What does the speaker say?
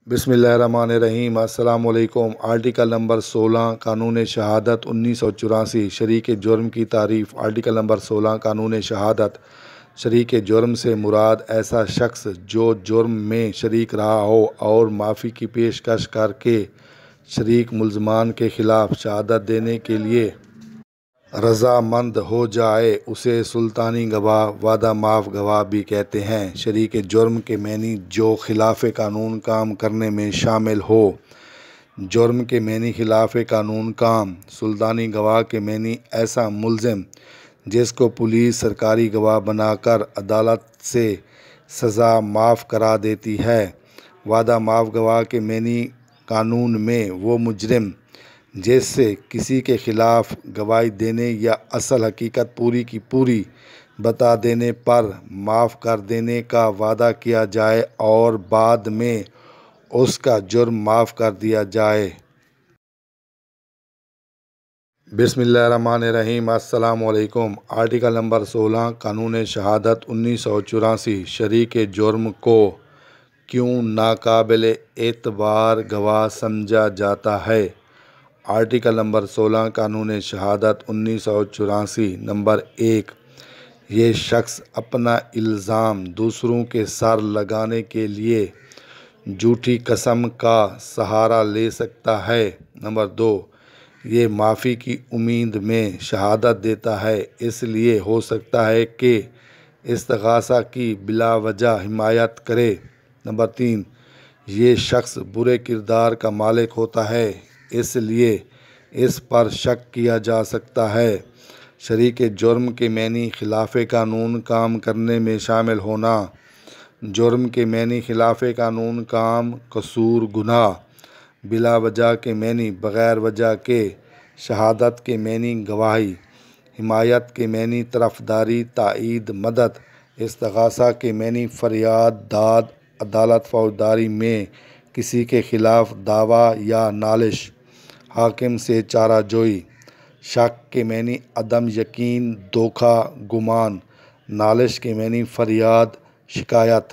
बिस्मिल्लाहिर्रहमानिर्रहीम। अस्सलाम वालेकुम। आर्टिकल नंबर 16 कानून शहादत 1984 शरीक जुर्म की तारीफ़। आर्टिकल नंबर 16 कानून शहादत शरीक जुर्म से मुराद ऐसा शख्स जो जुर्म में शरीक रहा हो और माफ़ी की पेशकश करके शरीक मुल्ज़मान के ख़िलाफ़ शहादत देने के लिए रज़ामंद हो जाए, उसे सुल्तानी गवाह वादा माफ़ गवाह भी कहते हैं। शरीक जुर्म के मैनी जो खिलाफ़ कानून काम करने में शामिल हो। जुर्म के मैनी खिलाफ़ कानून काम। सुल्तानी गवाह के मैनी ऐसा मुल्ज़िम जिसको पुलिस सरकारी गवाह बनाकर अदालत से सज़ा माफ़ करा देती है। वादा माफ़ गवाह के मैनी कानून में वो मुजरिम जिससे किसी के ख़िलाफ़ गवाही देने या असल हकीकत पूरी की पूरी बता देने पर माफ़ कर देने का वादा किया जाए और बाद में उसका जुर्म माफ़ कर दिया जाए। बिस्मिल्लाहिर्रहमानिर्रहीम। अस्सलाम वालेकुम। आर्टिकल नंबर 16 कानून शहादत 1984 शरीक जुर्म को क्यों नाकाबिल एतबार गवाह समझा जाता है। आर्टिकल नंबर 16 कानून शहादत 1984 नंबर 1, ये शख्स अपना इल्ज़ाम दूसरों के सर लगाने के लिए झूठी कसम का सहारा ले सकता है। नंबर 2, ये माफ़ी की उम्मीद में शहादत देता है, इसलिए हो सकता है कि इस्तिग़ासा की बिला वजह हिमायत करे। नंबर 3, ये शख्स बुरे किरदार का मालिक होता है, इसलिए इस पर शक किया जा सकता है। शरीक जुर्म के मैनी खिलाफ़ कानून काम करने में शामिल होना। जुर्म के मैनी खिलाफ़ कानून काम कसूर गुनाह। बिला वजह के मैनी बग़ैर वजह के। शहादत के मैनी गवाही। हिमायत के मैनी तरफदारी ताईद मदद। इस्तिग़ासा के मैनी फरियाद दाद अदालत फौजदारी में किसी के ख़िलाफ़ दावा या नालिश। हाकिम से चारा जोई। शक के मैनी अदम यकीन धोखा गुमान। नालिश के मैनी फरियाद शिकायत।